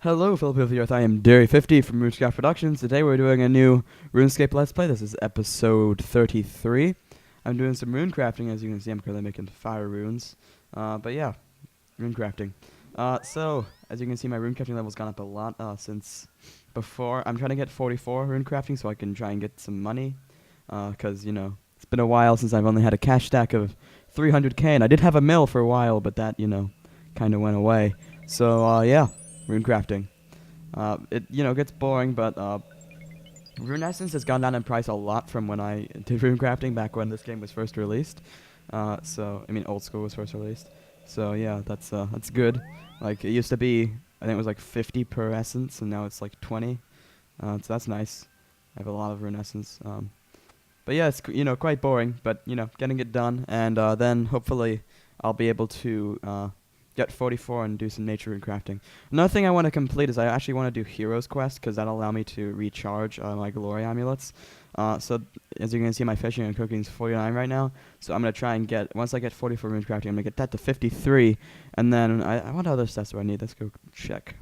Hello, fellow people of the Earth. I am Derry50 from Runecraft Productions. Today we're doing a new RuneScape Let's Play. This is episode 33. I'm doing some rune crafting. As you can see, I'm currently making fire runes. But yeah, rune crafting. So, as you can see, my rune crafting level's gone up a lot since before. I'm trying to get 44 rune crafting so I can try and get some money. Because, you know, it's been a while since I've only had a cash stack of 300k. And I did have a mill for a while, but that, you know, kind of went away. So, yeah. Rune crafting. It gets boring, but Rune Essence has gone down in price a lot from when I did rune crafting back when this game was first released. So I mean, old school was first released. So yeah, that's good. Like it used to be, I think it was like 50 per essence, and now it's like 20. So that's nice. I have a lot of Rune Essence. But yeah, it's quite boring, but getting it done, and then hopefully I'll be able to get 44 and do some nature rune crafting. Another thing I want to complete is I actually want to do Heroes Quest, because that'll allow me to recharge my glory amulets. So as you can see, my fishing and cooking is 49 right now. So I'm going to try and get, once I get 44 rune crafting, I'm going to get that to 53. And then, what other stats do I need? Let's go check.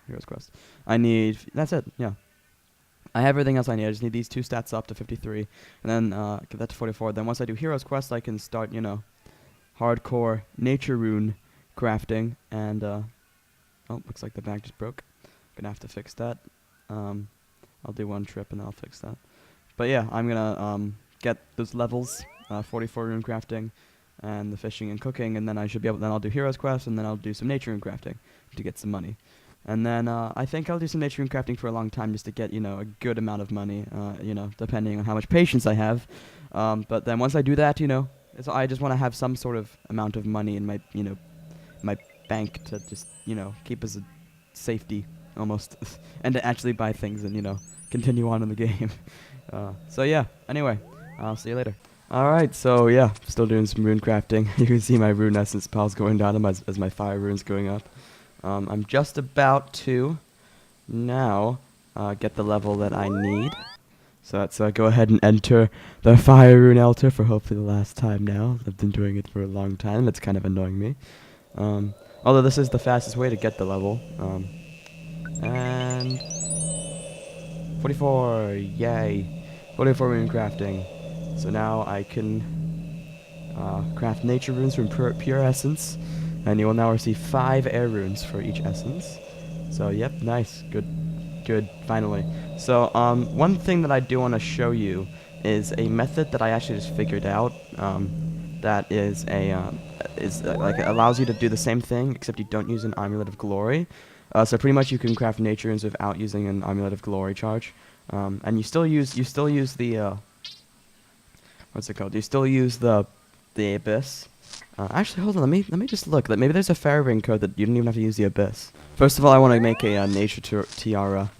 Heroes Quest. That's it, yeah. I have everything else I need. I just need these two stats up to 53. And then get that to 44. Then once I do Heroes Quest, I can start, hardcore nature rune crafting, and oh, looks like the bag just broke. Gonna have to fix that. I'll do one trip and then I'll fix that. But yeah, I'm gonna get those levels, 44 rune crafting, and the fishing and cooking, and then I should be able. Then I'll do Heroes Quest, and then I'll do some nature rune crafting to get some money. And then I think I'll do some nature rune crafting for a long time just to get a good amount of money. Depending on how much patience I have. But then once I do that, I just want to have some sort of amount of money in my my bank to just keep as a safety almost and to actually buy things and continue on in the game. So yeah, anyway, I'll see you later. Alright, so yeah, still doing some rune crafting. You can see my rune essence piles going down as my fire runes going up. I'm just about to now get the level that I need. So let's go ahead and enter the fire rune altar for hopefully the last time now. I've been doing it for a long time. It's kind of annoying me. Although this is the fastest way to get the level. And 44, yay. 44 rune crafting. So now I can craft nature runes from pure essence. And you will now receive 5 air runes for each essence. So yep, nice. Good, finally. So one thing that I do want to show you is a method that I actually just figured out. That is like allows you to do the same thing, except you don't use an amulet of glory. So pretty much you can craft nature runes without using an amulet of glory charge, and you still use the what's it called? You still use the abyss. Actually, hold on. Let me just look. Maybe there's a fairy ring code that you don't even have to use the abyss. First of all, I want to make a nature tiara.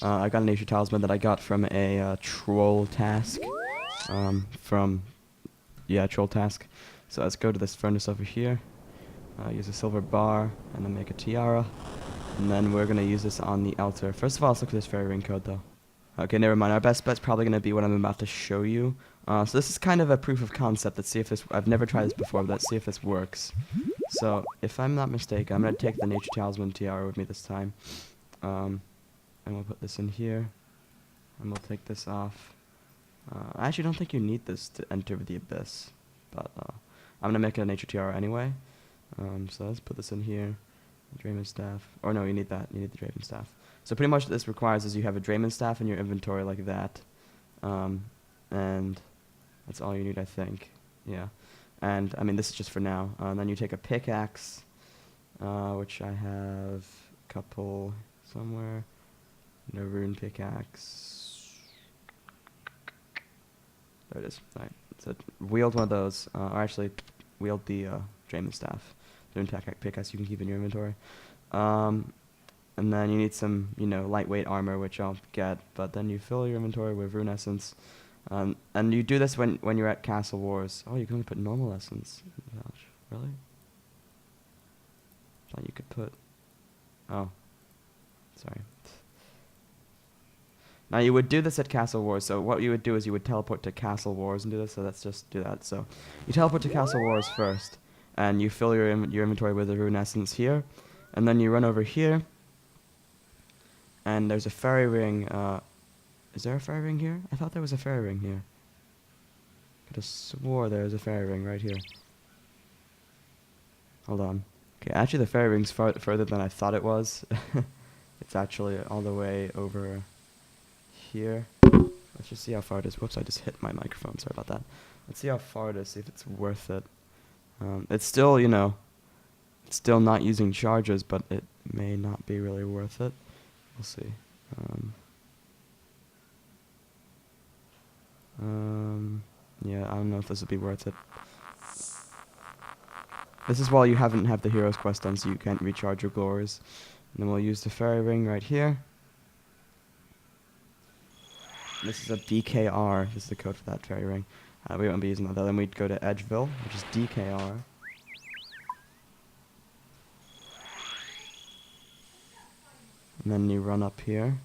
I got a nature talisman that I got from a troll task. Troll task. So let's go to this furnace over here. Use a silver bar and then make a tiara. And then we're gonna use this on the altar. First of all, let's look at this fairy ring code though. Okay, never mind. Our best bet's probably gonna be what I'm about to show you. So this is kind of a proof of concept. Let's see if this. I've never tried this before, but let's see if this works. So if I'm not mistaken, I'm gonna take the nature talisman tiara with me this time. And we'll put this in here. And we'll take this off. I actually don't think you need this to enter the abyss, but I'm gonna make a nature tiara anyway. So let's put this in here. Drayman staff. Or no, you need that. You need the Drayman staff. So pretty much what this requires is you have a Drayman staff in your inventory like that. And that's all you need, I think. Yeah. And I mean, this is just for now. And then you take a pickaxe, which I have a couple somewhere. No rune pickaxe. There it is. Alright. So wield one of those. Or actually, wield the Drayman staff. Rune pickaxe you can keep in your inventory. And then you need some, lightweight armor, which I'll get. But then you fill your inventory with rune essence. And you do this when you're at Castle Wars. Oh, you can only put normal essence. Gosh, really? Thought you could put... Oh. Sorry. Now you would do this at Castle Wars, so what you would do is you would teleport to Castle Wars and do this, so let's just do that. So you teleport to Castle Wars first, and you fill your inventory with the rune essence here, and then you run over here, And there's a fairy ring. Is there a fairy ring here? I thought there was a fairy ring here. Could have swore there was a fairy ring right here. Hold on. Okay, actually the fairy ring's further than I thought it was. It's actually all the way over here. Let's just see how far it is. Whoops, I just hit my microphone. Sorry about that. Let's see how far it is, see if it's worth it. It's still, you know, it's still not using charges, but it may not be really worth it. We'll see. Yeah, I don't know if this would be worth it. This is while you haven't had the hero's quest done, so you can't recharge your glories. And then we'll use the fairy ring right here. This is a DKR. This is the code for that fairy ring. We won't be using that though. Then we'd go to Edgeville, which is DKR. And then you run up here.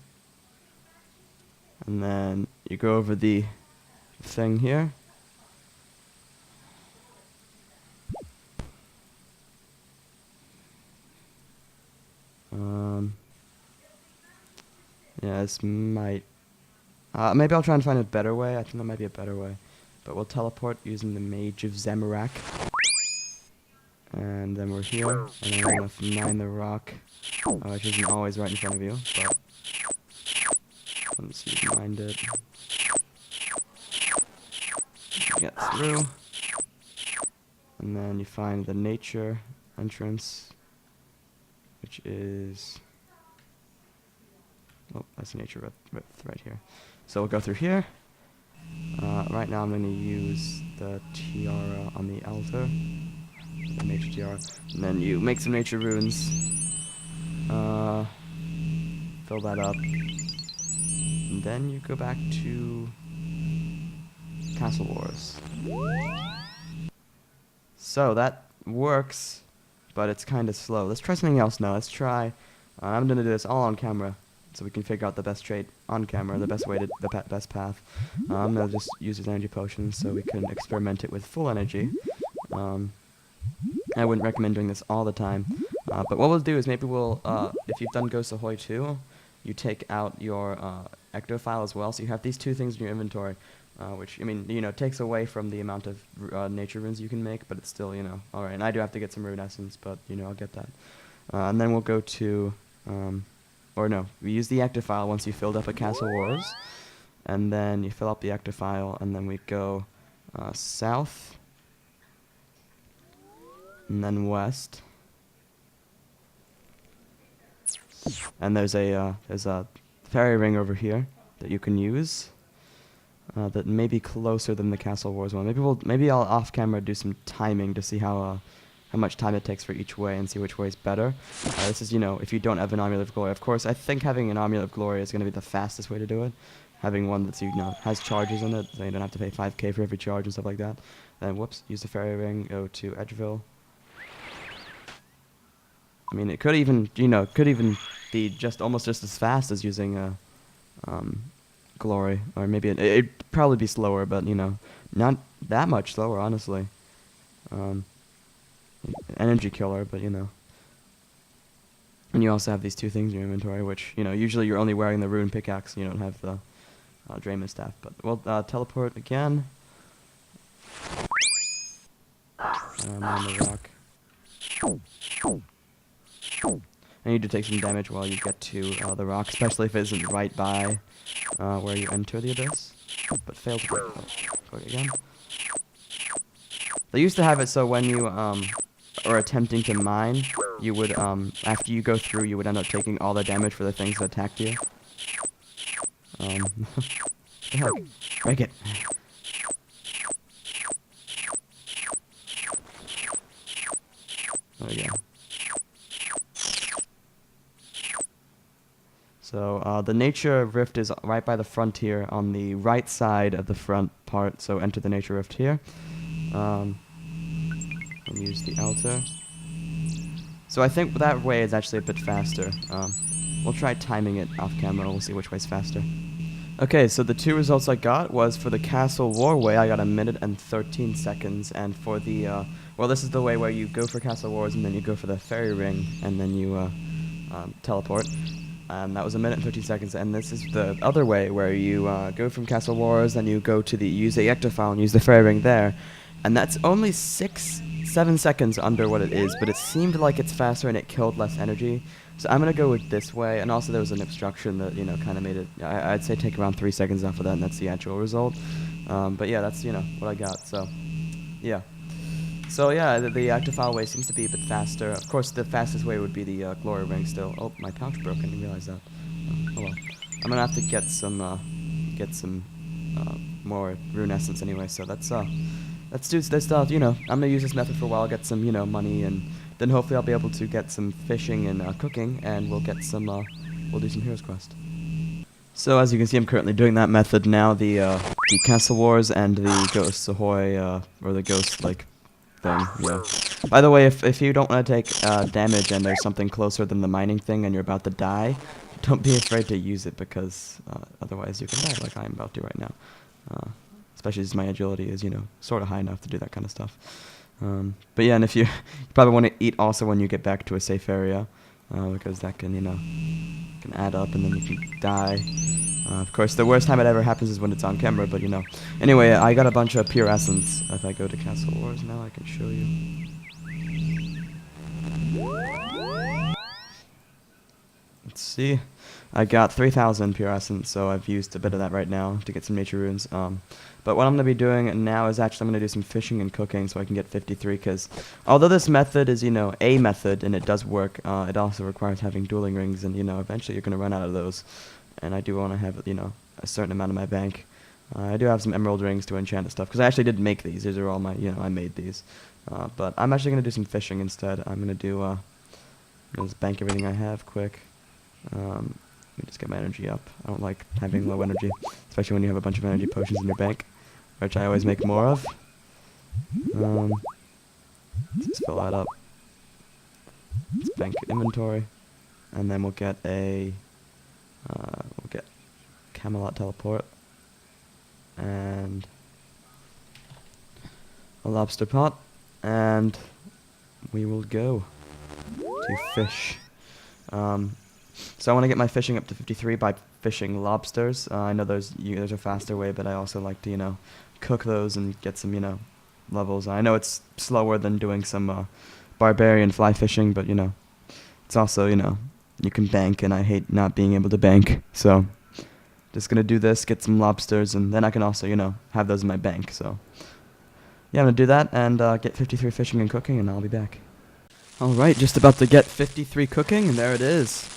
And then you go over the thing here. Yeah, this might... maybe I'll try and find a better way. I think there might be a better way. But we'll teleport using the Mage of Zamorak. And then we're here. And then we're going to mine the rock. Which isn't always right in front of you, but... once you've mined it... you get through. And then you find the nature entrance. Which is... oh, that's nature width right here. So we'll go through here. Right now I'm going to use the tiara on the altar. The nature tiara. And then you make some nature runes. Fill that up. And then you go back to Castle Wars. So that works, but it's kind of slow. Let's try something else now. Let's try... I'm going to do this all on camera, so we can figure out the best trait on camera, the best way to the best path. I'm going to just use his energy potions so we can experiment it with full energy. I wouldn't recommend doing this all the time. But what we'll do is maybe we'll, if you've done Ghost Ahoy 2, you take out your ectophile as well. So you have these two things in your inventory, which, I mean, you know, takes away from the amount of nature runes you can make, but it's still, you know, alright. And I do have to get some rune essence, but, you know, I'll get that. And then we'll go to, or no, we use the ectophile once you filled up a Castle Wars. And then you fill up the ectophile, and then we go south, and then west. And there's a fairy ring over here that you can use. That may be closer than the Castle Wars one. Maybe I'll off camera do some timing to see how much time it takes for each way and see which way is better. This is, you know, if you don't have an Amulet of Glory. Of course, I think having an Amulet of Glory is going to be the fastest way to do it. Having one that's, you know, has charges in it, so you don't have to pay 5k for every charge and stuff like that. Then, whoops, use the fairy ring, go to Edgeville. I mean, it could even, you know, be almost just as fast as using Glory, or maybe it'd probably be slower, but, you know, not that much slower, honestly. Energy killer, but, you know. And you also have these two things in your inventory, which, you know, usually you're only wearing the rune pickaxe, you don't have the Drayman staff. But we'll teleport again. On the rock. I need to take some damage while you get to the rock, especially if it isn't right by where you enter the abyss. But failed to break. Go again. They used to have it so when you are attempting to mine, you would after you go through, you would end up taking all the damage for the things that attacked you. What the heck? Break it. There we go. So the nature rift is right by the frontier on the right side of the front part, so enter the nature rift here. And use the altar. So I think that way is actually a bit faster. We'll try timing it off camera, we'll see which way's faster. Okay, so the two results I got was for the Castle War way, I got 1 minute and 13 seconds, and for the, well, this is the way where you go for Castle Wars, and then you go for the fairy ring, and then you teleport. And that was 1 minute and 13 seconds. And this is the other way, where you go from Castle Wars, then you go to use the ejector and use the fairy ring there. And that's only 7 seconds under what it is, but it seemed like it's faster and it killed less energy. So I'm going to go with this way. And also there was an obstruction that, kind of made it, I'd say take around 3 seconds off of that, and that's the actual result. But yeah, that's, what I got. So, yeah. So yeah, the active way seems to be a bit faster. Of course, the fastest way would be the glory ring still. Oh, my pouch broke. I didn't realize that. Oh well. I'm gonna have to get some more rune essence anyway. So let's do this. I'm gonna use this method for a while, get some money, and then hopefully I'll be able to get some fishing and cooking, and we'll get some we'll do some heroes quest. So as you can see, I'm currently doing that method now. The Castle Wars and the Ghosts Ahoy or the Ghost thing. Yeah. By the way, if you don't want to take damage and there's something closer than the mining thing and you're about to die, don't be afraid to use it, because otherwise you can die like I'm about to right now. Especially as my agility is, sort of high enough to do that kind of stuff. But yeah, and if you probably want to eat also when you get back to a safe area, because that can, can add up and then you can die. Of course, the worst time it ever happens is when it's on camera, but Anyway, I got a bunch of pure essence. If I go to Castle Wars now, I can show you. Let's see. I got 3,000 pure essence, so I've used a bit of that right now to get some nature runes. But what I'm going to be doing now is actually I'm going to do some fishing and cooking so I can get 53, because although this method is, a method and it does work, it also requires having dueling rings, and, eventually you're going to run out of those. And I do want to have, a certain amount in my bank. I do have some emerald rings to enchant and stuff, because I actually did make these. These are all my, I made these. But I'm actually going to do some fishing instead. I'm going to do, just bank everything I have quick. Let me just get my energy up. I don't like having low energy, especially when you have a bunch of energy potions in your bank, which I always make more of. Let's just fill that up. Let's bank inventory, and then we'll get Camelot teleport and a lobster pot, and we will go to fish. So I want to get my fishing up to 53 by fishing lobsters. I know there's a faster way, but I also like to, cook those and get some, levels. I know it's slower than doing some barbarian fly fishing, but, it's also, you can bank, and I hate not being able to bank. So just going to do this, get some lobsters, and then I can also, have those in my bank. So yeah, I'm going to do that and get 53 fishing and cooking, and I'll be back. Alright, just about to get 53 cooking, and there it is.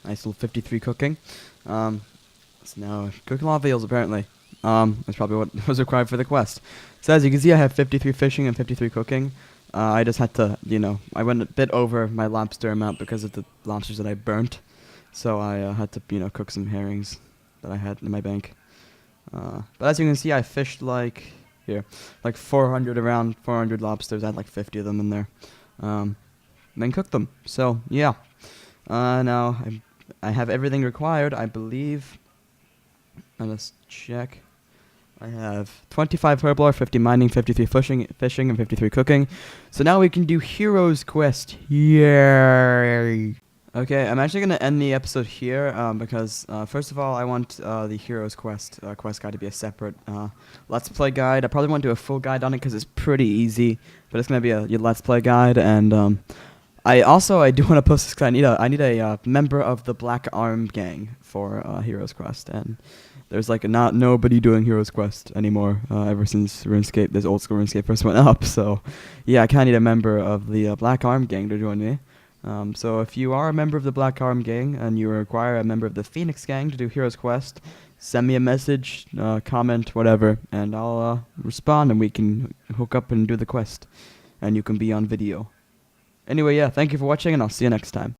Nice little 53 cooking. So now cooking a lot of eels apparently. That's probably what was required for the quest. So as you can see, I have 53 fishing and 53 cooking. I just had to, I went a bit over my lobster amount because of the lobsters that I burnt. So I had to, cook some herrings that I had in my bank. But as you can see, I fished like 400 lobsters. I had like 50 of them in there. And then cooked them. So yeah. Now I have everything required, I believe. Let's check. I have 25 herblore, 50 mining, 53 fishing, and 53 cooking. So now we can do Heroes Quest. Yay! Okay, I'm actually going to end the episode here because, first of all, I want the Heroes Quest guide to be a separate Let's Play guide. I probably won't do a full guide on it because it's pretty easy, but it's going to be a Let's Play guide, and I do want to post this because I need a member of the Black Arm Gang for Heroes Quest, and there's nobody doing Heroes Quest anymore ever since Runescape, this old school Runescape first went up. So yeah, I kind of need a member of the Black Arm Gang to join me. So if you are a member of the Black Arm Gang and you require a member of the Phoenix Gang to do Heroes Quest, send me a message, comment, whatever, and I'll respond, and we can hook up and do the quest, and you can be on video. Anyway, yeah, thank you for watching, and I'll see you next time.